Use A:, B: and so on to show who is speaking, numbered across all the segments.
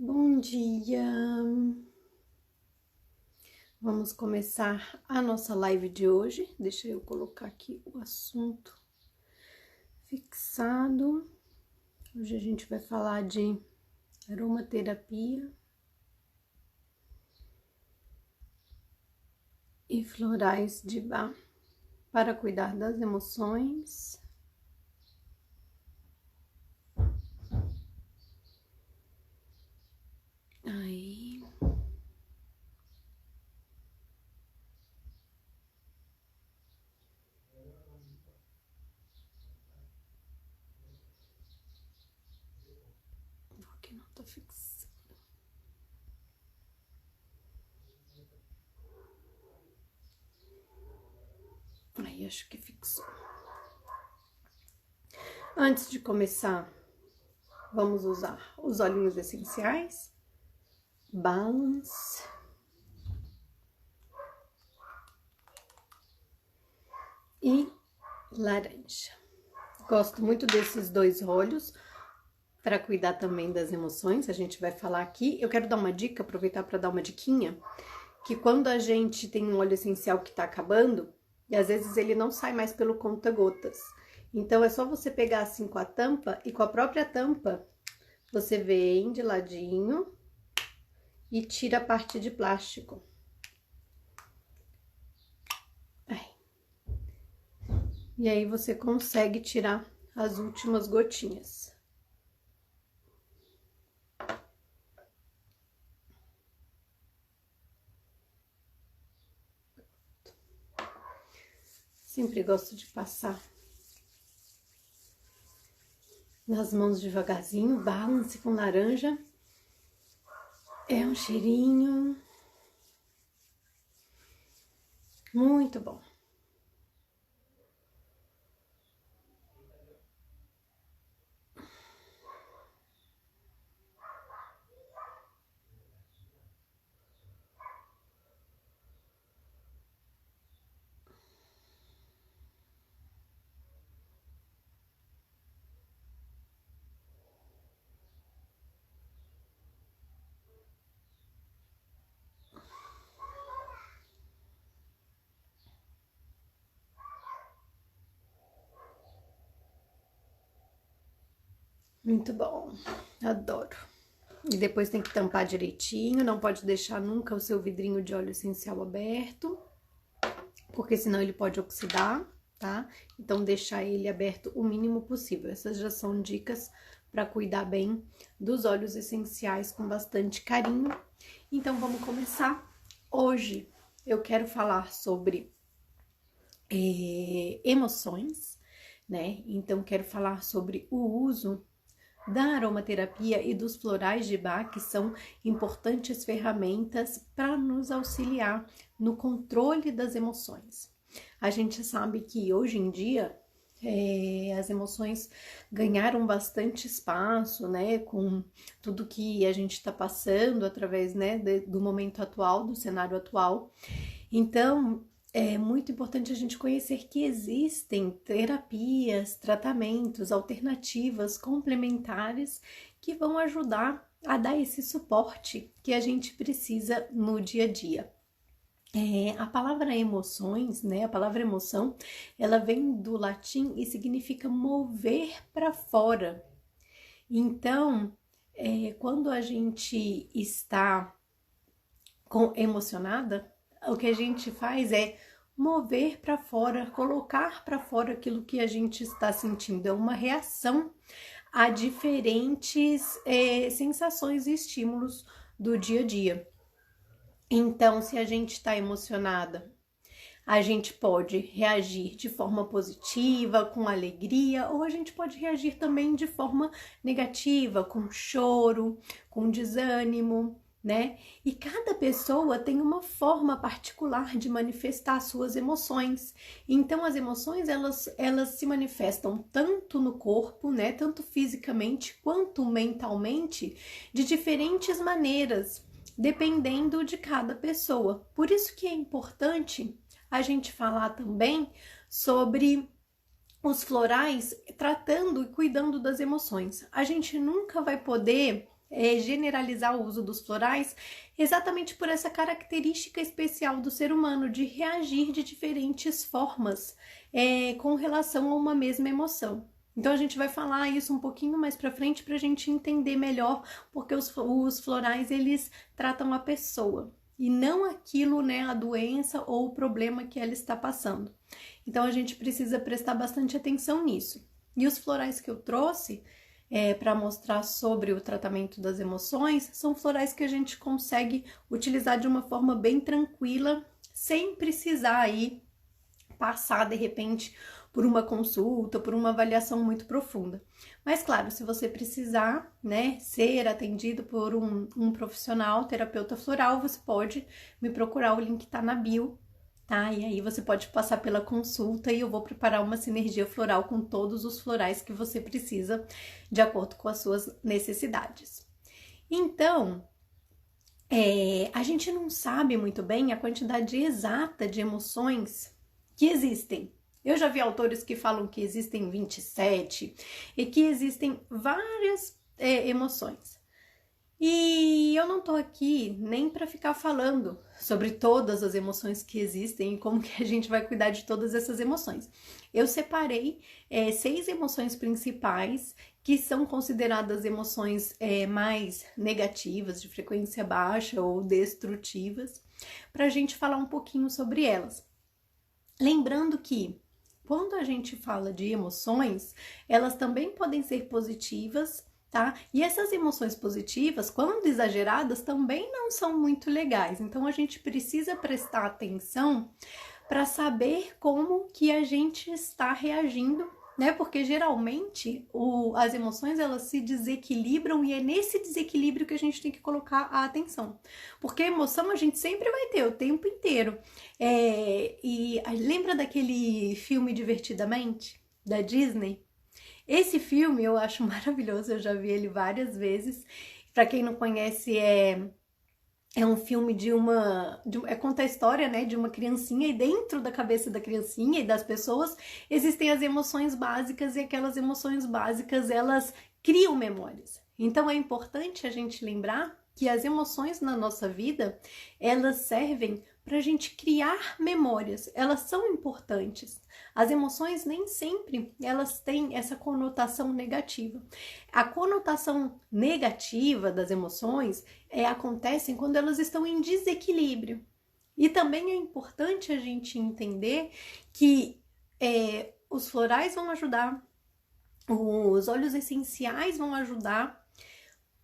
A: Bom dia! Vamos começar a nossa live de hoje. Deixa eu colocar aqui o assunto fixado. Hoje a gente vai falar de aromaterapia e florais de Bach para cuidar das emoções. Aí. Aqui não tá fixado. Aí, acho que fixou. Antes de começar, vamos usar os óleos essenciais. Balance e laranja. Gosto muito desses dois óleos para cuidar também das emoções. A gente vai falar aqui. Eu quero dar uma dica, aproveitar para dar uma diquinha, que quando a gente tem um óleo essencial que tá acabando, e às vezes ele não sai mais pelo conta-gotas. Então é só você pegar assim com a tampa e com a própria tampa você vem de ladinho e tira a parte de plástico. E aí você consegue tirar as últimas gotinhas. Sempre gosto de passar nas mãos devagarzinho. Balance com laranja. É um cheirinho muito bom. Muito bom, adoro. E depois tem que tampar direitinho, não pode deixar nunca o seu vidrinho de óleo essencial aberto, porque senão ele pode oxidar, tá? Então deixar ele aberto o mínimo possível. Essas já são dicas para cuidar bem dos óleos essenciais com bastante carinho. Então vamos começar. Hoje eu quero falar sobre emoções, né? Então quero falar sobre o uso da aromaterapia e dos florais de Bach, que são importantes ferramentas para nos auxiliar no controle das emoções. A gente sabe que hoje em dia as emoções ganharam bastante espaço, né, com tudo que a gente está passando através, né, do momento atual, do cenário atual. Então, é muito importante a gente conhecer que existem terapias, tratamentos, alternativas complementares que vão ajudar a dar esse suporte que a gente precisa no dia a dia. A palavra emoções, né? A palavra emoção, ela vem do latim e significa mover para fora. Então, quando a gente está emocionada, o que a gente faz é mover para fora, colocar para fora aquilo que a gente está sentindo. É uma reação a diferentes sensações e estímulos do dia a dia. Então, se a gente está emocionada, a gente pode reagir de forma positiva, com alegria, ou a gente pode reagir também de forma negativa, com choro, com desânimo, né? E cada pessoa tem uma forma particular de manifestar suas emoções. Então, as emoções, elas se manifestam tanto no corpo, né? Tanto fisicamente quanto mentalmente, de diferentes maneiras, dependendo de cada pessoa. Por isso que é importante a gente falar também sobre os florais tratando e cuidando das emoções. A gente nunca vai poder generalizar o uso dos florais exatamente por essa característica especial do ser humano de reagir de diferentes formas com relação a uma mesma emoção. Então a gente vai falar isso um pouquinho mais para frente para a gente entender melhor, porque os florais eles tratam a pessoa e não aquilo, né, a doença ou o problema que ela está passando. Então a gente precisa prestar bastante atenção nisso. E os florais que eu trouxe para mostrar sobre o tratamento das emoções são florais que a gente consegue utilizar de uma forma bem tranquila, sem precisar aí passar de repente por uma consulta, por uma avaliação muito profunda. Mas claro, se você precisar, né, ser atendido por um profissional, terapeuta floral, você pode me procurar, o link tá na bio, tá? E aí você pode passar pela consulta e eu vou preparar uma sinergia floral com todos os florais que você precisa, de acordo com as suas necessidades. Então, a gente não sabe muito bem a quantidade exata de emoções que existem. Eu já vi autores que falam que existem 27 e que existem várias emoções. E eu não tô aqui nem para ficar falando sobre todas as emoções que existem e como que a gente vai cuidar de todas essas emoções. Eu separei 6 emoções principais que são consideradas emoções mais negativas, de frequência baixa ou destrutivas, para a gente falar um pouquinho sobre elas. Lembrando que quando a gente fala de emoções, elas também podem ser positivas, tá? E essas emoções positivas, quando exageradas, também não são muito legais. Então a gente precisa prestar atenção para saber como que a gente está reagindo, né? Porque geralmente as emoções elas se desequilibram e é nesse desequilíbrio que a gente tem que colocar a atenção. Porque a emoção a gente sempre vai ter o tempo inteiro. E lembra daquele filme Divertidamente, da Disney? Esse filme eu acho maravilhoso, eu já vi ele várias vezes. Para quem não conhece, é um filme conta a história, né, de uma criancinha, e dentro da cabeça da criancinha e das pessoas existem as emoções básicas, e aquelas emoções básicas, elas criam memórias. Então é importante a gente lembrar que as emoções na nossa vida, elas servem para a gente criar memórias, elas são importantes. As emoções nem sempre elas têm essa conotação negativa. A conotação negativa das emoções acontecem quando elas estão em desequilíbrio. E também é importante a gente entender que os florais vão ajudar, os óleos essenciais vão ajudar,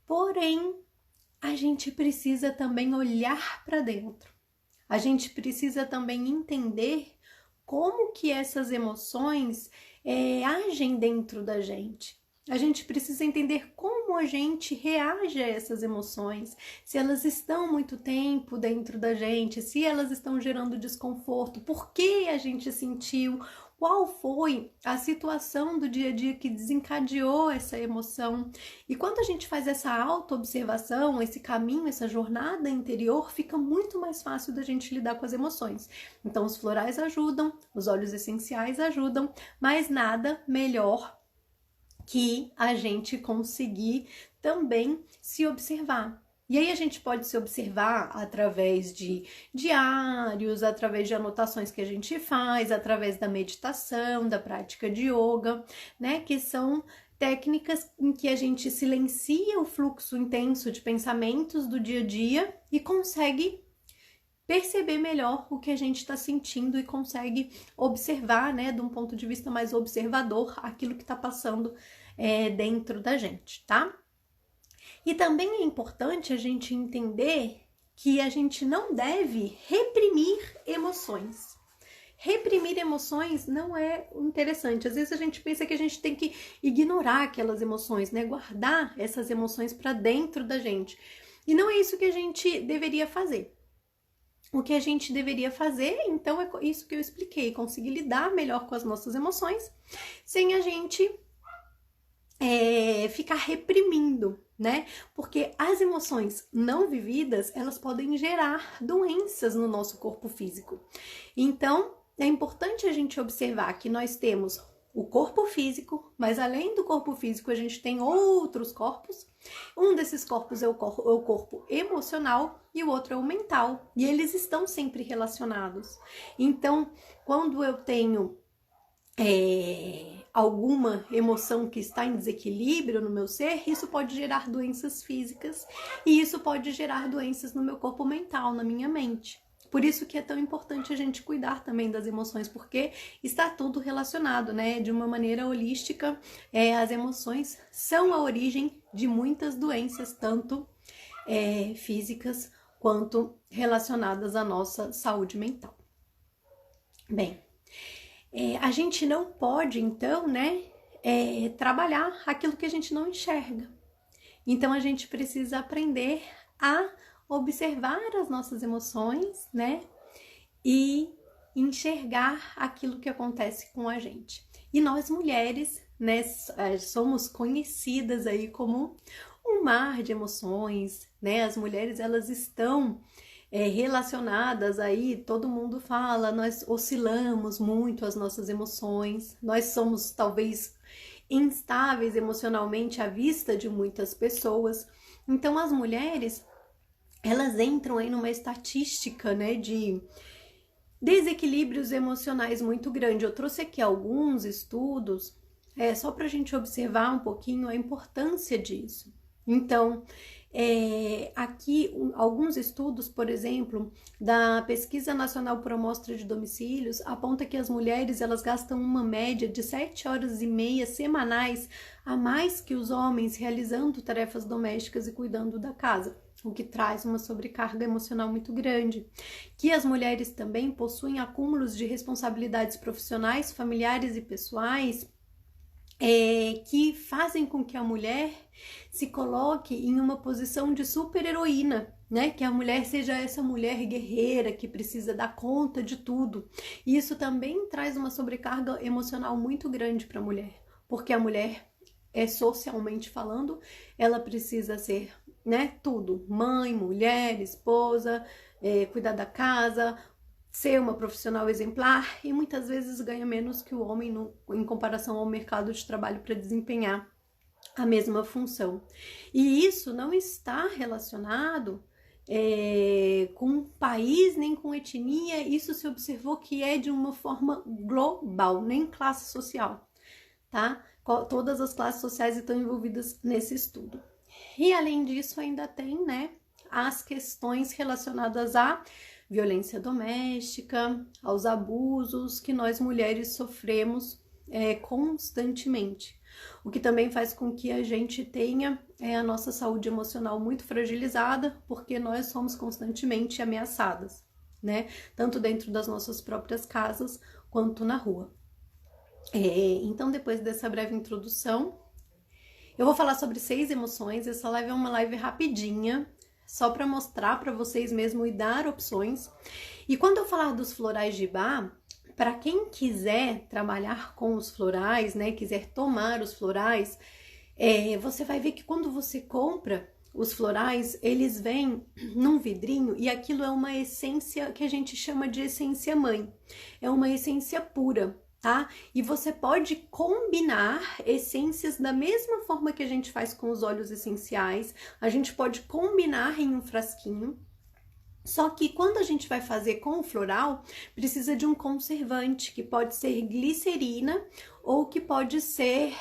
A: porém a gente precisa também olhar para dentro. A gente precisa também entender como que essas emoções agem dentro da gente. A gente precisa entender como a gente reage a essas emoções, se elas estão muito tempo dentro da gente, se elas estão gerando desconforto, por que a gente sentiu, qual foi a situação do dia a dia que desencadeou essa emoção. E quando a gente faz essa autoobservação, esse caminho, essa jornada interior, fica muito mais fácil da gente lidar com as emoções. Então os florais ajudam, os óleos essenciais ajudam, mas nada melhor que a gente conseguir também se observar. E aí a gente pode se observar através de diários, através de anotações que a gente faz, através da meditação, da prática de yoga, né? Que são técnicas em que a gente silencia o fluxo intenso de pensamentos do dia a dia e consegue perceber melhor o que a gente está sentindo e consegue observar, né, de um ponto de vista mais observador, aquilo que está passando dentro da gente, tá? E também é importante a gente entender que a gente não deve reprimir emoções. Reprimir emoções não é interessante. Às vezes a gente pensa que a gente tem que ignorar aquelas emoções, né? Guardar essas emoções para dentro da gente. E não é isso que a gente deveria fazer. O que a gente deveria fazer, então, é isso que eu expliquei, conseguir lidar melhor com as nossas emoções, sem a gente ficar reprimindo, né? Porque as emoções não vividas, elas podem gerar doenças no nosso corpo físico. Então, é importante a gente observar que nós temos o corpo físico, mas além do corpo físico a gente tem outros corpos. Um desses corpos é o corpo emocional e o outro é o mental, e eles estão sempre relacionados. Então, quando eu tenho alguma emoção que está em desequilíbrio no meu ser, isso pode gerar doenças físicas e isso pode gerar doenças no meu corpo mental, na minha mente. Por isso que é tão importante a gente cuidar também das emoções, porque está tudo relacionado, né? De uma maneira holística, as emoções são a origem de muitas doenças, tanto físicas quanto relacionadas à nossa saúde mental. Bem, a gente não pode, então, né, trabalhar aquilo que a gente não enxerga. Então, a gente precisa aprender a observar as nossas emoções, né, e enxergar aquilo que acontece com a gente. E nós mulheres, né, somos conhecidas aí como um mar de emoções, né? As mulheres, elas estão relacionadas aí, todo mundo fala, nós oscilamos muito as nossas emoções, nós somos talvez instáveis emocionalmente à vista de muitas pessoas. Então as mulheres, elas entram aí numa estatística, né, de desequilíbrios emocionais muito grande. Eu trouxe aqui alguns estudos, só para a gente observar um pouquinho a importância disso. Então, aqui alguns estudos, por exemplo, da Pesquisa Nacional por Amostra de Domicílios, aponta que as mulheres, elas gastam uma média de 7 horas e meia semanais a mais que os homens realizando tarefas domésticas e cuidando da casa, o que traz uma sobrecarga emocional muito grande. Que as mulheres também possuem acúmulos de responsabilidades profissionais, familiares e pessoais, que fazem com que a mulher se coloque em uma posição de super-heroína, né? Que a mulher seja essa mulher guerreira que precisa dar conta de tudo. E isso também traz uma sobrecarga emocional muito grande para a mulher, porque a mulher, socialmente falando, ela precisa ser, né, tudo: mãe, mulher, esposa, cuidar da casa, ser uma profissional exemplar, e muitas vezes ganha menos que o homem em comparação ao mercado de trabalho para desempenhar a mesma função. E isso não está relacionado com país nem com etnia. Isso se observou que é de uma forma global, nem classe social, tá? Todas as classes sociais estão envolvidas nesse estudo. E além disso, ainda tem, né, as questões relacionadas à violência doméstica, aos abusos que nós mulheres sofremos constantemente. O que também faz com que a gente tenha a nossa saúde emocional muito fragilizada, porque nós somos constantemente ameaçadas, né? Tanto dentro das nossas próprias casas, quanto na rua. Então, depois dessa breve introdução, eu vou falar sobre 6 emoções. Essa live é uma live rapidinha, só para mostrar para vocês mesmo e dar opções. E quando eu falar dos florais de Bach, para quem quiser trabalhar com os florais, né, quiser tomar os florais, você vai ver que quando você compra os florais, eles vêm num vidrinho e aquilo é uma essência que a gente chama de essência mãe. É uma essência pura, tá? E você pode combinar essências da mesma forma que a gente faz com os óleos essenciais. A gente pode combinar em um frasquinho. Só que quando a gente vai fazer com o floral, precisa de um conservante, que pode ser glicerina ou que pode ser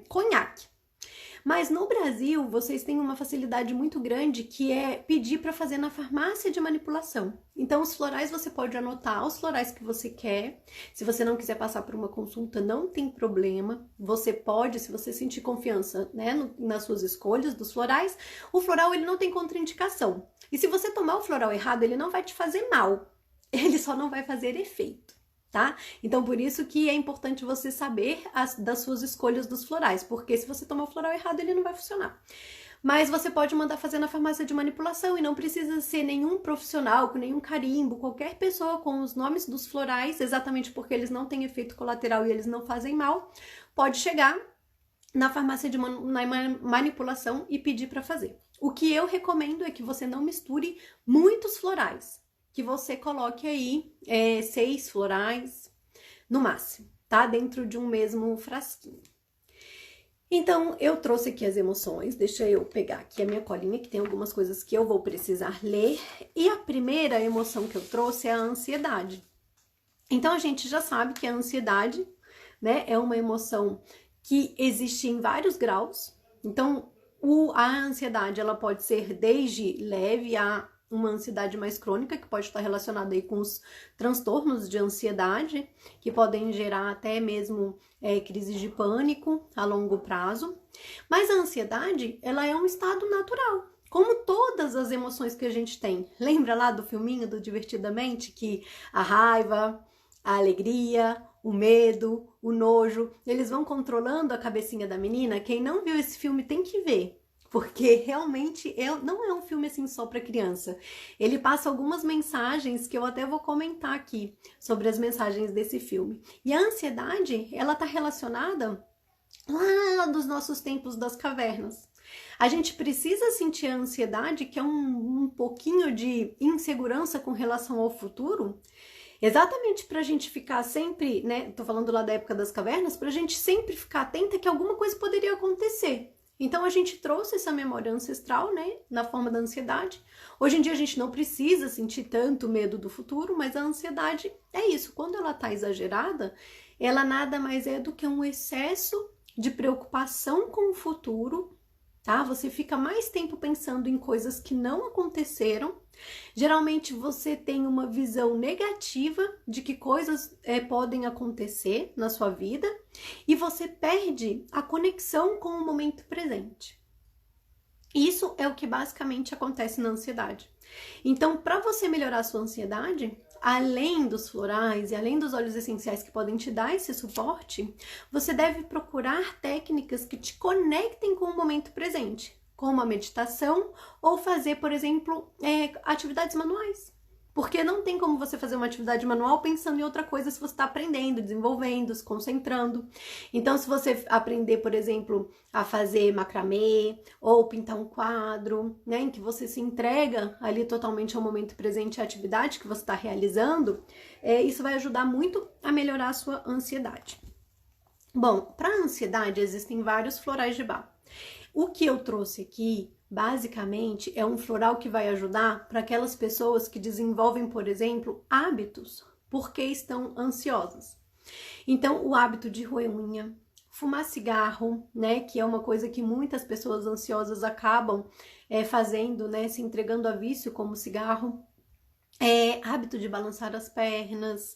A: conhaque. Mas no Brasil, vocês têm uma facilidade muito grande, que é pedir para fazer na farmácia de manipulação. Então, os florais, você pode anotar os florais que você quer. Se você não quiser passar por uma consulta, não tem problema. Você pode, se você sentir confiança, né, nas suas escolhas dos florais. O floral, ele não tem contraindicação. E se você tomar o floral errado, ele não vai te fazer mal. Ele só não vai fazer efeito, tá? Então, por isso que é importante você saber das suas escolhas dos florais, porque se você tomar o floral errado, ele não vai funcionar. Mas você pode mandar fazer na farmácia de manipulação e não precisa ser nenhum profissional com nenhum carimbo, qualquer pessoa com os nomes dos florais, exatamente porque eles não têm efeito colateral e eles não fazem mal, pode chegar na farmácia de manipulação e pedir para fazer. O que eu recomendo é que você não misture muitos florais, que você coloque aí 6 florais no máximo, tá? Dentro de um mesmo frasquinho. Então, eu trouxe aqui as emoções, deixa eu pegar aqui a minha colinha, que tem algumas coisas que eu vou precisar ler. E a primeira emoção que eu trouxe é a ansiedade. Então, a gente já sabe que a ansiedade, né, é uma emoção que existe em vários graus. Então, a ansiedade, ela pode ser desde leve a uma ansiedade mais crônica, que pode estar relacionada aí com os transtornos de ansiedade, que podem gerar até mesmo crises de pânico a longo prazo. Mas a ansiedade, ela é um estado natural, como todas as emoções que a gente tem. Lembra lá do filminho do Divertidamente, que a raiva, a alegria, o medo, o nojo, eles vão controlando a cabecinha da menina? Quem não viu esse filme tem que ver, porque realmente não é um filme assim só para criança. Ele passa algumas mensagens que eu até vou comentar aqui sobre as mensagens desse filme. E a ansiedade, ela tá relacionada lá dos nossos tempos das cavernas. A gente precisa sentir a ansiedade, que é um pouquinho de insegurança com relação ao futuro, exatamente para a gente ficar sempre, né? Tô falando lá da época das cavernas, para a gente sempre ficar atenta que alguma coisa poderia acontecer. Então a gente trouxe essa memória ancestral, né, na forma da ansiedade. Hoje em dia a gente não precisa sentir tanto medo do futuro, mas a ansiedade é isso. Quando ela tá exagerada, ela nada mais é do que um excesso de preocupação com o futuro, tá? Você fica mais tempo pensando em coisas que não aconteceram. Geralmente você tem uma visão negativa de que coisas podem acontecer na sua vida e você perde a conexão com o momento presente. Isso é o que basicamente acontece na ansiedade. Então, para você melhorar a sua ansiedade, além dos florais e além dos óleos essenciais que podem te dar esse suporte, você deve procurar técnicas que te conectem com o momento presente, como a meditação ou fazer, por exemplo, atividades manuais. Porque não tem como você fazer uma atividade manual pensando em outra coisa se você está aprendendo, desenvolvendo, se concentrando. Então, se você aprender, por exemplo, a fazer macramê ou pintar um quadro, né, em que você se entrega ali totalmente ao momento presente, à atividade que você está realizando, isso vai ajudar muito a melhorar a sua ansiedade. Bom, para a ansiedade existem vários florais de Bach. O que eu trouxe aqui, basicamente, é um floral que vai ajudar para aquelas pessoas que desenvolvem, por exemplo, hábitos porque estão ansiosas. Então, o hábito de roer unha, fumar cigarro, né, que é uma coisa que muitas pessoas ansiosas acabam fazendo, né, se entregando a vício como cigarro. Hábito de balançar as pernas,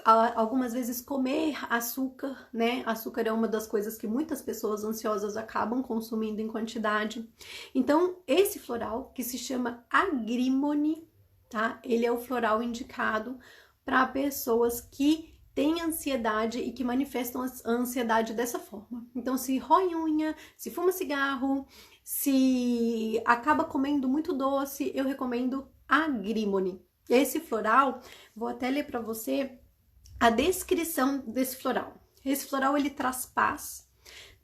A: algumas vezes comer açúcar, né? Açúcar é uma das coisas que muitas pessoas ansiosas acabam consumindo em quantidade. Então, esse floral, que se chama Agrimony, tá? Ele é o floral indicado para pessoas que têm ansiedade e que manifestam a ansiedade dessa forma. Então, se rói unha, se fuma cigarro, se acaba comendo muito doce, eu recomendo Agrimony. Esse floral, vou até ler para você a descrição desse floral. Esse floral, ele traz paz,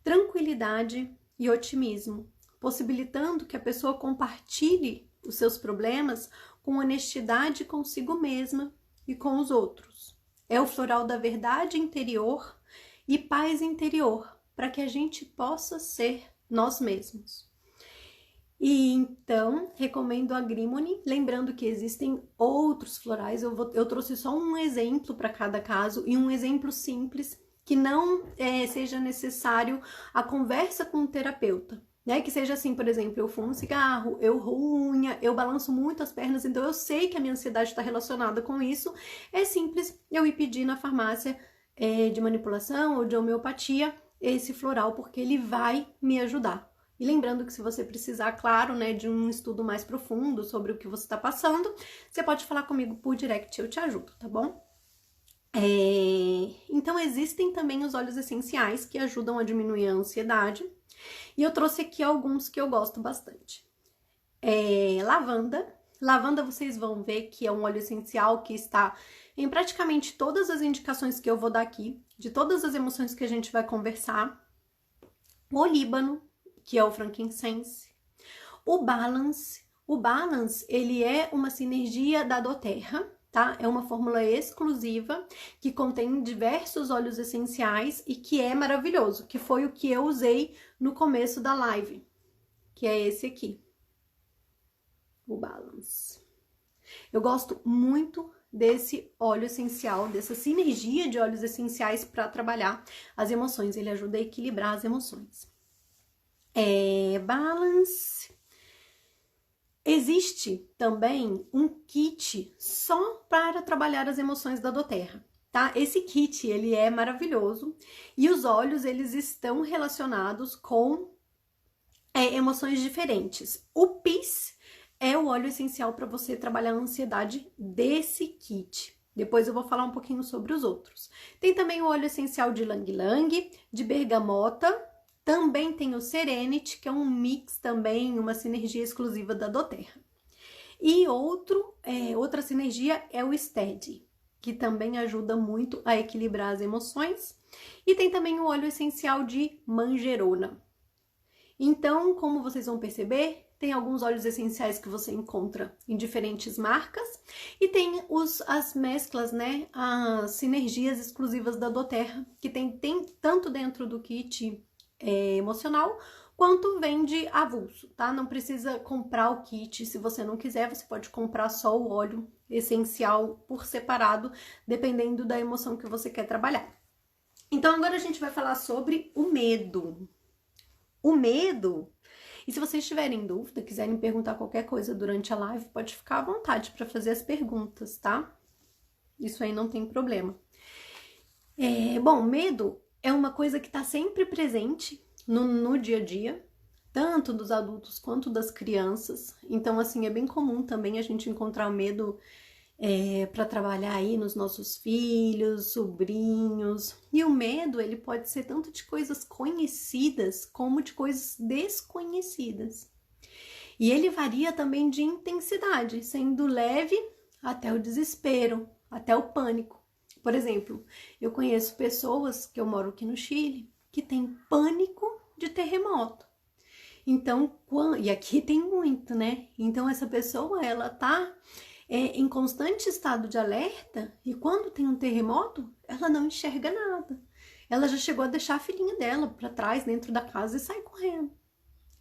A: tranquilidade e otimismo, possibilitando que a pessoa compartilhe os seus problemas com honestidade consigo mesma e com os outros. É o floral da verdade interior e paz interior, para que a gente possa ser nós mesmos. E então, recomendo a Agrimony, lembrando que existem outros florais, eu trouxe só um exemplo para cada caso e um exemplo simples, que não seja necessário a conversa com o terapeuta, né? Que seja assim, por exemplo, eu fumo cigarro, eu roo unha, eu balanço muito as pernas, então eu sei que a minha ansiedade está relacionada com isso, é simples eu ir pedir na farmácia de manipulação ou de homeopatia esse floral, porque ele vai me ajudar. E lembrando que se você precisar, claro, né, de um estudo mais profundo sobre o que você está passando, você pode falar comigo por direct, eu te ajudo, tá bom? Então, existem também os óleos essenciais que ajudam a diminuir a ansiedade. E eu trouxe aqui alguns que eu gosto bastante. Lavanda. Lavanda, vocês vão ver que é um óleo essencial que está em praticamente todas as indicações que eu vou dar aqui, de todas as emoções que a gente vai conversar. O olíbano, que é o frankincense. O balance, ele é uma sinergia da doTERRA, tá? É uma fórmula exclusiva que contém diversos óleos essenciais e que é maravilhoso, que foi o que eu usei no começo da live, que é esse aqui, o Balance. Eu gosto muito desse óleo essencial, dessa sinergia de óleos essenciais para trabalhar as emoções. Ele ajuda a equilibrar as emoções. Balance. Existe também um kit só para trabalhar as emoções da doTERRA, tá? Esse kit, ele é maravilhoso e os óleos, eles estão relacionados com emoções diferentes. O PIS é o óleo essencial para você trabalhar a ansiedade desse kit. Depois eu vou falar um pouquinho sobre os outros. Tem também o óleo essencial de Ylang Ylang, de bergamota. Também tem o Serenity, que é um mix também, uma sinergia exclusiva da doTERRA. E outra sinergia é o Steady, que também ajuda muito a equilibrar as emoções. E tem também o óleo essencial de Manjerona. Então, como vocês vão perceber, tem alguns óleos essenciais que você encontra em diferentes marcas e tem as mesclas, né, as sinergias exclusivas da doTERRA, que tem tanto dentro do kit emocional, quanto vende avulso, tá? Não precisa comprar o kit, se você não quiser, você pode comprar só o óleo essencial por separado, dependendo da emoção que você quer trabalhar. Então, agora a gente vai falar sobre o medo. O medo, e se vocês tiverem dúvida, quiserem perguntar qualquer coisa durante a live, pode ficar à vontade para fazer as perguntas, tá? Isso aí não tem problema. Bom, medo é uma coisa que está sempre presente no dia a dia, tanto dos adultos quanto das crianças. Então, assim, é bem comum também a gente encontrar medo para trabalhar aí nos nossos filhos, sobrinhos. E o medo, ele pode ser tanto de coisas conhecidas como de coisas desconhecidas. E ele varia também de intensidade, sendo leve até o desespero, até o pânico. Por exemplo, eu conheço pessoas, que eu moro aqui no Chile, que têm pânico de terremoto. Então, e aqui tem muito, né? Então, essa pessoa, ela tá em constante estado de alerta e quando tem um terremoto, ela não enxerga nada. Ela já chegou a deixar a filhinha dela para trás, dentro da casa e sai correndo.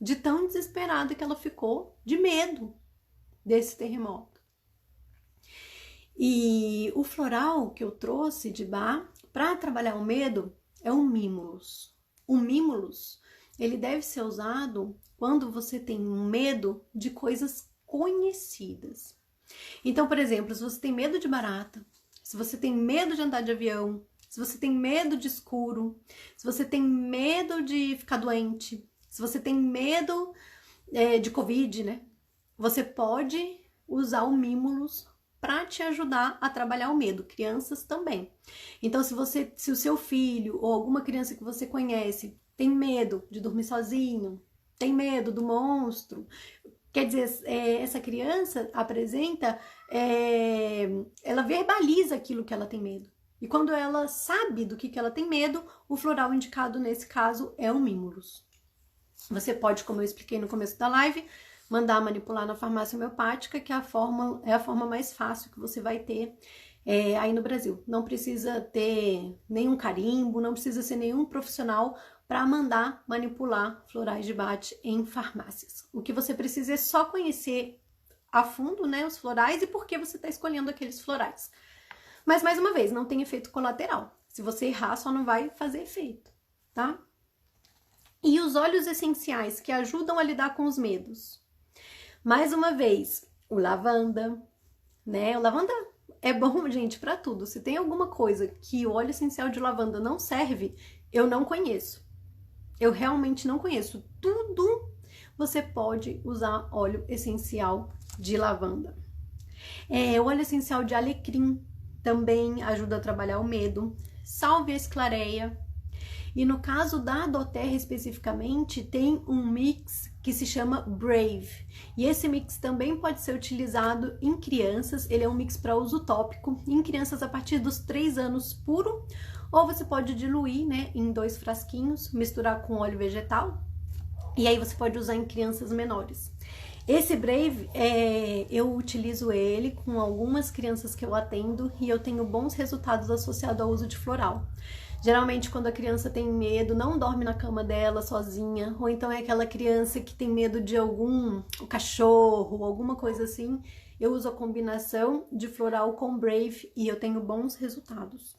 A: De tão desesperada que ela ficou, de medo desse terremoto. E o floral que eu trouxe de Bach para trabalhar o medo é o Mimulus. O Mimulus, ele deve ser usado quando você tem um medo de coisas conhecidas. Então, por exemplo, se você tem medo de barata, se você tem medo de andar de avião, se você tem medo de escuro, se você tem medo de ficar doente, se você tem medo de Covid, né? Você pode usar o Mimulus para te ajudar a trabalhar o medo. Crianças também. Então, se o seu filho ou alguma criança que você conhece tem medo de dormir sozinho, tem medo do monstro, quer dizer, essa criança apresenta, ela verbaliza aquilo que ela tem medo. E quando ela sabe do que ela tem medo, o floral indicado nesse caso é o Mimulus. Você pode, como eu expliquei no começo da live, mandar manipular na farmácia homeopática, que é a forma mais fácil que você vai ter aí no Brasil. Não precisa ter nenhum carimbo, não precisa ser nenhum profissional para mandar manipular florais de Bach em farmácias. O que você precisa é só conhecer a fundo, né, os florais e por que você está escolhendo aqueles florais. Mas, mais uma vez, não tem efeito colateral. Se você errar, só não vai fazer efeito, tá? E os óleos essenciais que ajudam a lidar com os medos. Mais uma vez, o lavanda, né? O lavanda é bom, gente, para tudo. Se tem alguma coisa que o óleo essencial de lavanda não serve, eu não conheço. Eu realmente não conheço. Tudo você pode usar óleo essencial de lavanda. O óleo essencial de alecrim também ajuda a trabalhar o medo. Sálvia esclareia. E no caso da doTERRA especificamente, tem um mix que se chama Brave. E esse mix também pode ser utilizado em crianças. Ele é um mix para uso tópico, em crianças a partir dos 3 anos puro. Ou você pode diluir, né, em 2 frasquinhos, misturar com óleo vegetal. E aí você pode usar em crianças menores. Esse Brave, eu utilizo ele com algumas crianças que eu atendo e eu tenho bons resultados associados ao uso de floral. Geralmente, quando a criança tem medo, não dorme na cama dela sozinha, ou então é aquela criança que tem medo de algum cachorro, alguma coisa assim, eu uso a combinação de floral com Brave e eu tenho bons resultados.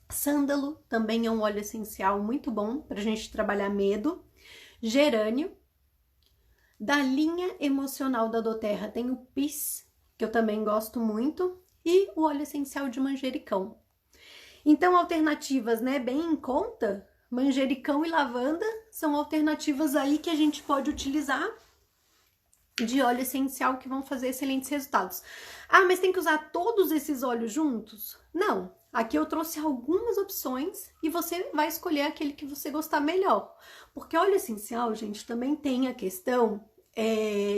A: Sândalo também é um óleo essencial muito bom para a gente trabalhar medo. Gerânio. Da linha emocional da doTERRA tem o Peace, que eu também gosto muito, e o óleo essencial de manjericão. Então, alternativas, né, bem em conta, manjericão e lavanda são alternativas aí que a gente pode utilizar de óleo essencial que vão fazer excelentes resultados. Ah, mas tem que usar todos esses óleos juntos? Não. Aqui eu trouxe algumas opções e você vai escolher aquele que você gostar melhor. Porque óleo essencial, gente, também tem a questão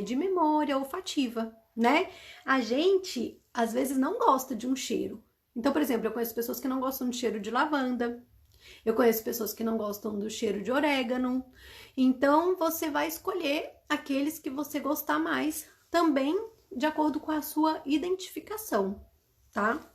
A: de memória olfativa, né? A gente, às vezes, não gosta de um cheiro. Então, por exemplo, eu conheço pessoas que não gostam do cheiro de lavanda. Eu conheço pessoas que não gostam do cheiro de orégano. Então, você vai escolher aqueles que você gostar mais, também de acordo com a sua identificação, tá?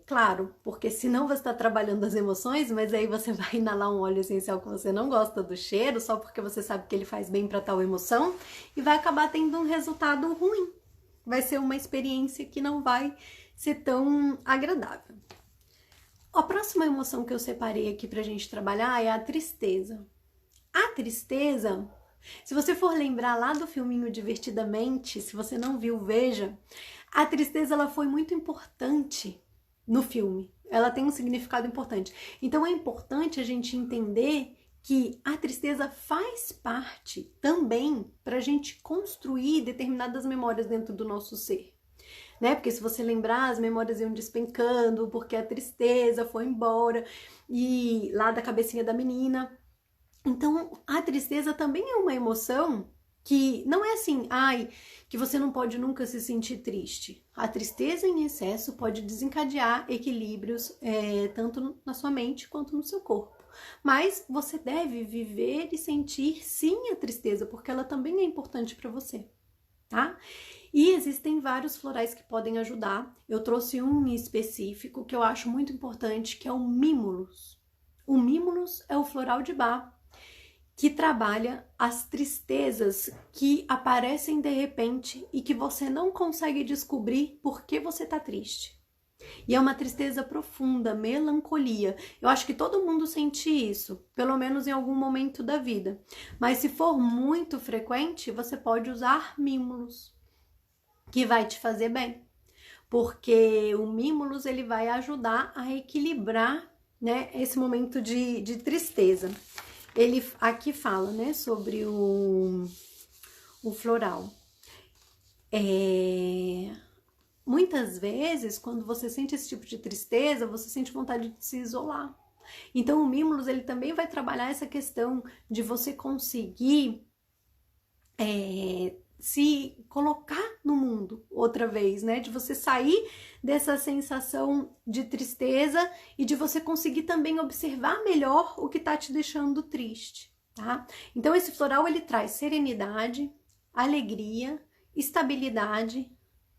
A: Claro, porque senão você está trabalhando as emoções, mas aí você vai inalar um óleo essencial que você não gosta do cheiro, só porque você sabe que ele faz bem para tal emoção, e vai acabar tendo um resultado ruim. Vai ser uma experiência que não vai ser tão agradável. A próxima emoção que eu separei aqui pra gente trabalhar é a tristeza. A tristeza, se você for lembrar lá do filminho Divertidamente, se você não viu, veja. A tristeza, ela foi muito importante no filme. Ela tem um significado importante. Então, é importante a gente entender que a tristeza faz parte também para a gente construir determinadas memórias dentro do nosso ser. Né? Porque se você lembrar, as memórias iam despencando, porque a tristeza foi embora, e lá da cabecinha da menina. Então, a tristeza também é uma emoção que não é assim, que você não pode nunca se sentir triste. A tristeza em excesso pode desencadear equilíbrios tanto na sua mente quanto no seu corpo. Mas você deve viver e sentir sim a tristeza, porque ela também é importante para você, tá? E existem vários florais que podem ajudar. Eu trouxe um em específico que eu acho muito importante, que é o Mimulus. O Mimulus é o floral de Bach, que trabalha as tristezas que aparecem de repente e que você não consegue descobrir por que você tá triste. E é uma tristeza profunda, melancolia. Eu acho que todo mundo sente isso, pelo menos em algum momento da vida. Mas se for muito frequente, você pode usar Mimulus, que vai te fazer bem. Porque o Mimulus, ele vai ajudar a equilibrar, né, esse momento de tristeza. Ele aqui fala, né, sobre o floral. Muitas vezes, quando você sente esse tipo de tristeza, você sente vontade de se isolar. Então, o Mimulus, ele também vai trabalhar essa questão de você conseguir se colocar no mundo outra vez, né? De você sair dessa sensação de tristeza e de você conseguir também observar melhor o que tá te deixando triste, tá? Então, esse floral, ele traz serenidade, alegria, estabilidade,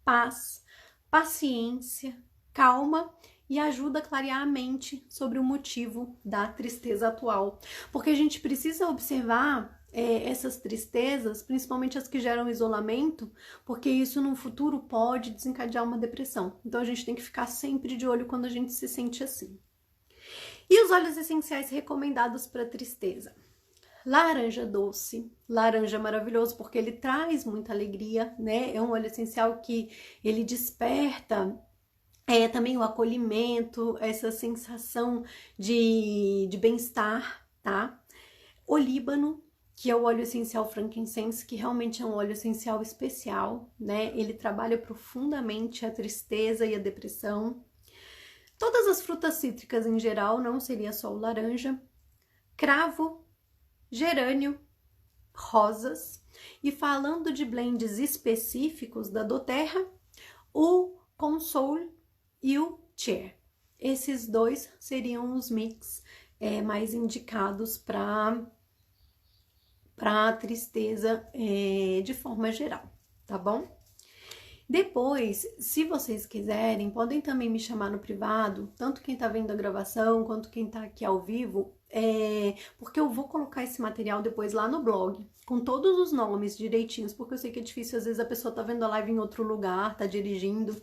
A: paz, paciência, calma e ajuda a clarear a mente sobre o motivo da tristeza atual. Porque a gente precisa observar essas tristezas, principalmente as que geram isolamento, porque isso no futuro pode desencadear uma depressão. Então a gente tem que ficar sempre de olho quando a gente se sente assim. E os óleos essenciais recomendados para tristeza? Laranja doce, laranja maravilhoso porque ele traz muita alegria, né? É um óleo essencial que ele desperta também o acolhimento, essa sensação de bem-estar, tá? Olíbano, que é o óleo essencial frankincense, que realmente é um óleo essencial especial, né? Ele trabalha profundamente a tristeza e a depressão. Todas as frutas cítricas em geral, não seria só o laranja. Cravo, gerânio, rosas. E falando de blends específicos da doTERRA, o Console e o Chair. Esses dois seriam os mix mais indicados para para a tristeza de forma geral, tá bom? Depois, se vocês quiserem, podem também me chamar no privado, tanto quem tá vendo a gravação quanto quem tá aqui ao vivo, porque eu vou colocar esse material depois lá no blog, com todos os nomes direitinhos, porque eu sei que é difícil, às vezes a pessoa tá vendo a live em outro lugar, tá dirigindo,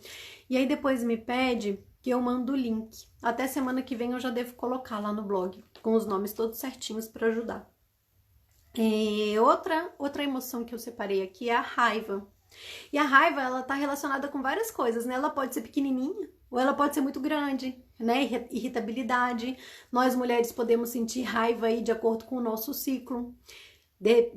A: e aí depois me pede que eu mando o link. Até semana que vem eu já devo colocar lá no blog, com os nomes todos certinhos para ajudar. Outra emoção que eu separei aqui é a raiva. E a raiva, ela tá relacionada com várias coisas, né? Ela pode ser pequenininha ou ela pode ser muito grande, né? Irritabilidade. Nós mulheres podemos sentir raiva aí de acordo com o nosso ciclo.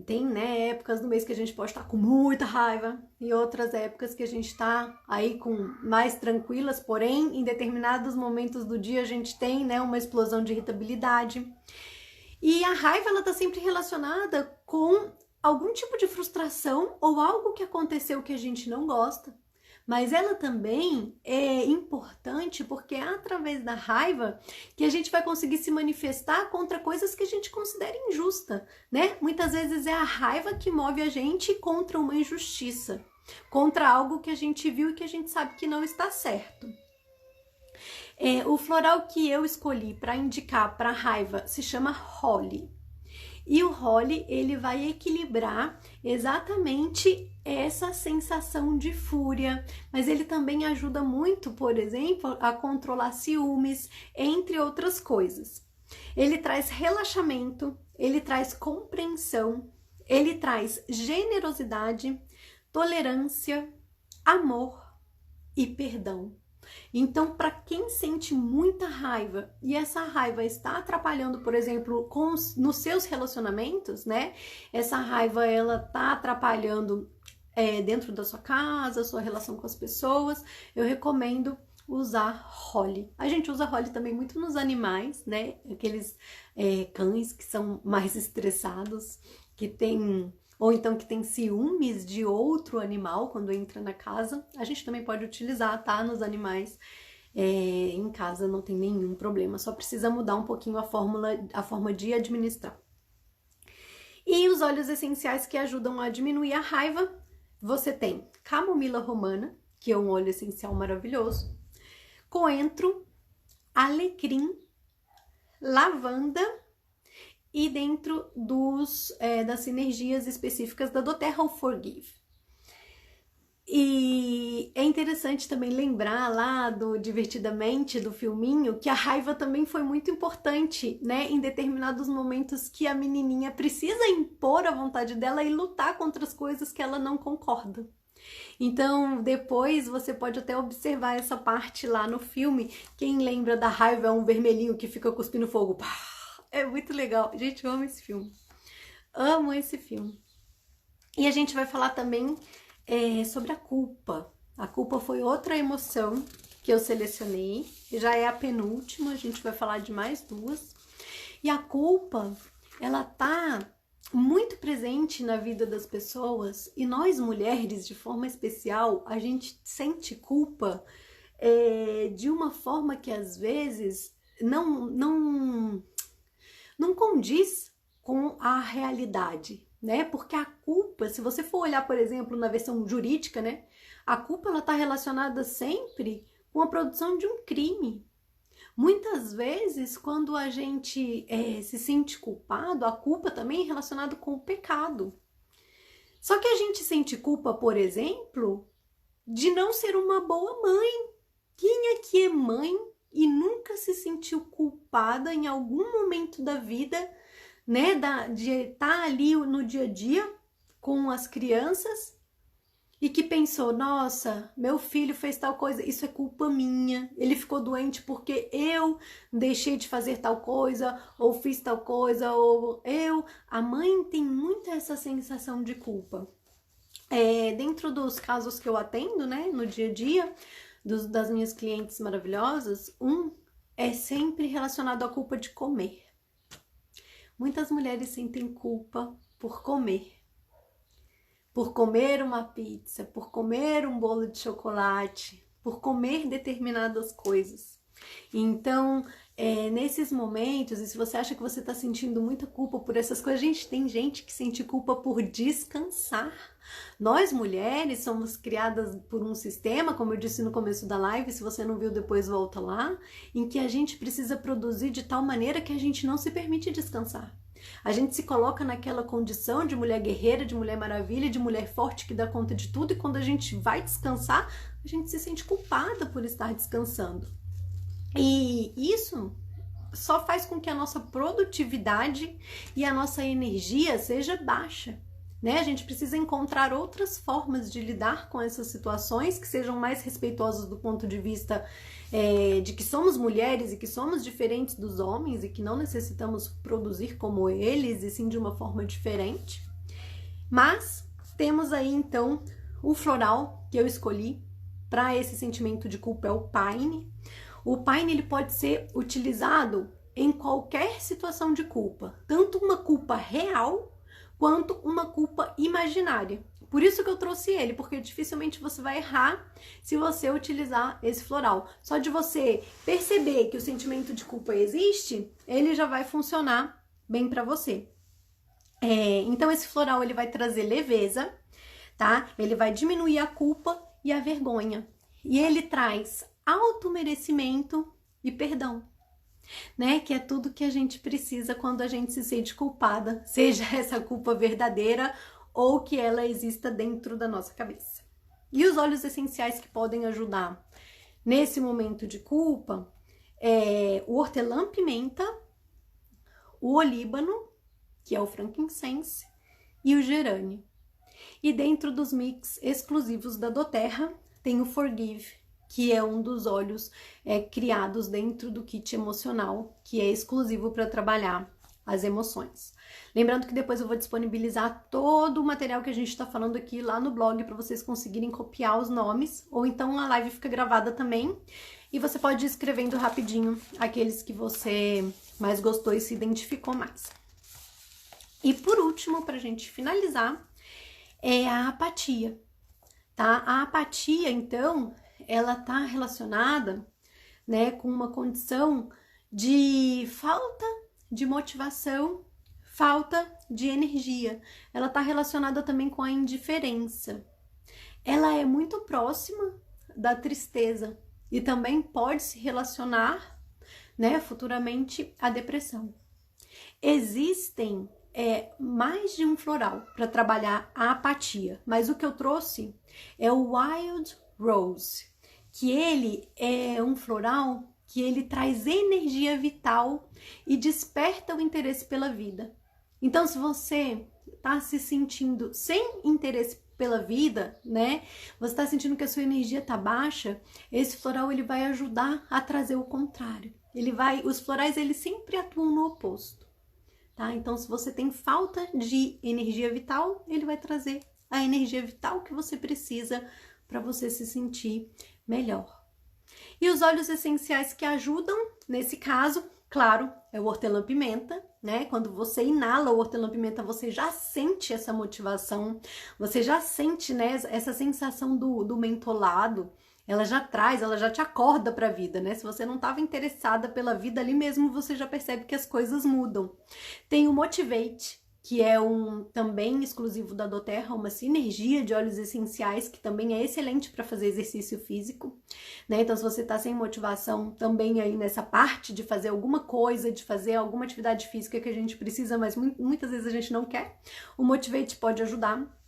A: Tem, né, épocas do mês que a gente pode estar com muita raiva e outras épocas que a gente tá aí com mais tranquilas, porém, em determinados momentos do dia a gente tem, né, uma explosão de irritabilidade. E a raiva, ela tá sempre relacionada com algum tipo de frustração ou algo que aconteceu que a gente não gosta. Mas ela também é importante porque é através da raiva que a gente vai conseguir se manifestar contra coisas que a gente considera injusta, né? Muitas vezes é a raiva que move a gente contra uma injustiça, contra algo que a gente viu e que a gente sabe que não está certo. O floral que eu escolhi para indicar para raiva se chama Holly. E o Holly, ele vai equilibrar exatamente essa sensação de fúria, mas ele também ajuda muito, por exemplo, a controlar ciúmes, entre outras coisas. Ele traz relaxamento, ele traz compreensão, ele traz generosidade, tolerância, amor e perdão. Então, para quem sente muita raiva e essa raiva está atrapalhando, por exemplo, nos seus relacionamentos, né? Essa raiva, ela tá atrapalhando dentro da sua casa, sua relação com as pessoas, eu recomendo usar Holly. A gente usa Holly também muito nos animais, né? Aqueles cães que são mais estressados, que tem... ou então que tem ciúmes de outro animal quando entra na casa, a gente também pode utilizar, tá? Nos animais em casa não tem nenhum problema, só precisa mudar um pouquinho a forma de administrar. E os óleos essenciais que ajudam a diminuir a raiva, você tem camomila romana, que é um óleo essencial maravilhoso, coentro, alecrim, lavanda, e dentro das sinergias específicas da doTERRA, o Forgive. E é interessante também lembrar lá do Divertidamente, do filminho, que a raiva também foi muito importante, né? Em determinados momentos que a menininha precisa impor a vontade dela e lutar contra as coisas que ela não concorda. Então, depois você pode até observar essa parte lá no filme. Quem lembra da raiva é um vermelhinho que fica cuspindo fogo. Pá! É muito legal. Gente, eu amo esse filme. Amo esse filme. E a gente vai falar também sobre a culpa. A culpa foi outra emoção que eu selecionei. Já é a penúltima, a gente vai falar de mais duas. E a culpa, ela tá muito presente na vida das pessoas. E nós mulheres, de forma especial, a gente sente culpa de uma forma que às vezes não condiz com a realidade, né? Porque a culpa, se você for olhar, por exemplo, na versão jurídica, né? A culpa, ela tá relacionada sempre com a produção de um crime. Muitas vezes, quando a gente se sente culpado, a culpa também é relacionada com o pecado. Só que a gente sente culpa, por exemplo, de não ser uma boa mãe. Quem aqui é mãe e nunca se sentiu culpada em algum momento da vida, né, de estar ali no dia a dia com as crianças e que pensou, nossa, meu filho fez tal coisa, isso é culpa minha, ele ficou doente porque eu deixei de fazer tal coisa, ou fiz tal coisa, ou a mãe tem muito essa sensação de culpa. Dentro dos casos que eu atendo, né, no dia a dia, das minhas clientes maravilhosas, é sempre relacionado à culpa de comer. Muitas mulheres sentem culpa por comer uma pizza, por comer um bolo de chocolate, por comer determinadas coisas. Então, nesses momentos, e se você acha que você está sentindo muita culpa por essas coisas, gente, tem gente que sente culpa por descansar. Nós mulheres somos criadas por um sistema, como eu disse no começo da live, se você não viu depois volta lá, em que a gente precisa produzir de tal maneira que a gente não se permite descansar. A gente se coloca naquela condição de mulher guerreira, de mulher maravilha, de mulher forte que dá conta de tudo, e quando a gente vai descansar, a gente se sente culpada por estar descansando. E isso só faz com que a nossa produtividade e a nossa energia seja baixa, né? A gente precisa encontrar outras formas de lidar com essas situações que sejam mais respeitosas do ponto de vista de que somos mulheres e que somos diferentes dos homens e que não necessitamos produzir como eles, e sim de uma forma diferente. Mas temos aí então o floral que eu escolhi para esse sentimento de culpa, é o Pine. O Pine ele pode ser utilizado em qualquer situação de culpa, tanto uma culpa real quanto uma culpa imaginária. Por isso que eu trouxe ele, porque dificilmente você vai errar se você utilizar esse floral. Só de você perceber que o sentimento de culpa existe, ele já vai funcionar bem para você. Então esse floral ele vai trazer leveza, tá? Ele vai diminuir a culpa e a vergonha. E ele traz automerecimento e perdão, né? Que é tudo que a gente precisa quando a gente se sente culpada, seja essa culpa verdadeira ou que ela exista dentro da nossa cabeça. E os óleos essenciais que podem ajudar nesse momento de culpa é o hortelã-pimenta, o olíbano, que é o frankincense, e o gerânio. E dentro dos mix exclusivos da doTERRA tem o Forgive, que é um dos óleos criados dentro do kit emocional, que é exclusivo para trabalhar as emoções. Lembrando que depois eu vou disponibilizar todo o material que a gente está falando aqui lá no blog para vocês conseguirem copiar os nomes, ou então a live fica gravada também, e você pode ir escrevendo rapidinho aqueles que você mais gostou e se identificou mais. E por último, para a gente finalizar, é a apatia, tá? A apatia, então, ela tá relacionada, né, com uma condição de falta de motivação, falta de energia. Ela tá relacionada também com a indiferença. Ela é muito próxima da tristeza e também pode se relacionar, né, futuramente à depressão. Existem mais de um floral para trabalhar a apatia, mas o que eu trouxe é o Wild Rose, que ele é um floral que ele traz energia vital e desperta o interesse pela vida. Então, se você está se sentindo sem interesse pela vida, né? Você está sentindo que a sua energia está baixa, esse floral ele vai ajudar a trazer o contrário. Os florais eles sempre atuam no oposto, tá? Então, se você tem falta de energia vital, ele vai trazer a energia vital que você precisa para você se sentir melhor. E os óleos essenciais que ajudam, nesse caso, claro, é o hortelã-pimenta, né? Quando você inala o hortelã-pimenta, você já sente essa motivação, você já sente, né, essa sensação do mentolado, ela já te acorda para a vida, né? Se você não estava interessada pela vida ali mesmo, você já percebe que as coisas mudam. Tem o Motivate, que é também exclusivo da doTERRA, uma sinergia de óleos essenciais, que também é excelente para fazer exercício físico, né? Então, se você está sem motivação também aí nessa parte de fazer alguma coisa, de fazer alguma atividade física que a gente precisa, mas muitas vezes a gente não quer, o Motivate pode ajudar.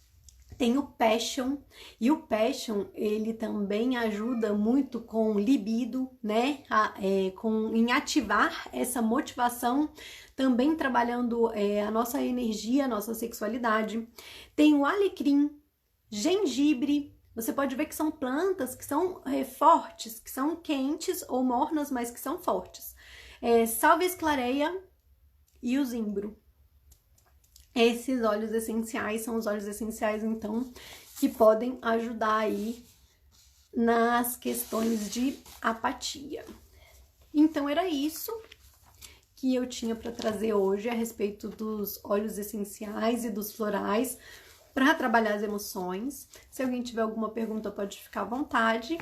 A: Tem o Passion, e o Passion, ele também ajuda muito com libido, né, em ativar essa motivação, também trabalhando a nossa energia, a nossa sexualidade. Tem o alecrim, gengibre, você pode ver que são plantas que são fortes, que são quentes ou mornas, mas que são fortes. Salvia clareia e o zimbro. Esses óleos essenciais são os óleos essenciais, então, que podem ajudar aí nas questões de apatia. Então, era isso que eu tinha para trazer hoje a respeito dos óleos essenciais e dos florais para trabalhar as emoções. Se alguém tiver alguma pergunta, pode ficar à vontade.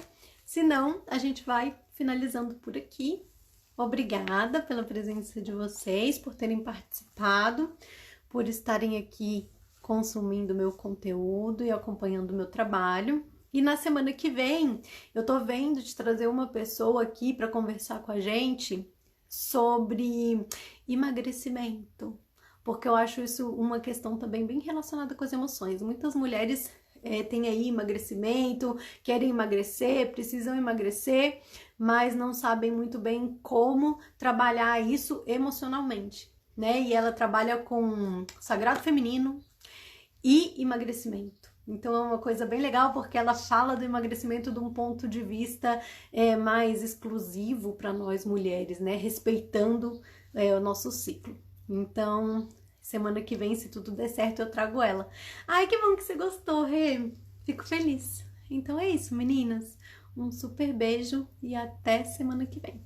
A: Se não, a gente vai finalizando por aqui. Obrigada pela presença de vocês, por terem participado, por estarem aqui consumindo meu conteúdo e acompanhando o meu trabalho. E na semana que vem, eu tô vendo de trazer uma pessoa aqui para conversar com a gente sobre emagrecimento, porque eu acho isso uma questão também bem relacionada com as emoções. Muitas mulheres têm aí emagrecimento, querem emagrecer, precisam emagrecer, mas não sabem muito bem como trabalhar isso emocionalmente, né? E ela trabalha com sagrado feminino e emagrecimento. Então é uma coisa bem legal porque ela fala do emagrecimento de um ponto de vista mais exclusivo para nós mulheres, né? Respeitando o nosso ciclo. Então, semana que vem, se tudo der certo, eu trago ela. Ai, que bom que você gostou, Rê. Fico feliz. Então é isso, meninas. Um super beijo e até semana que vem.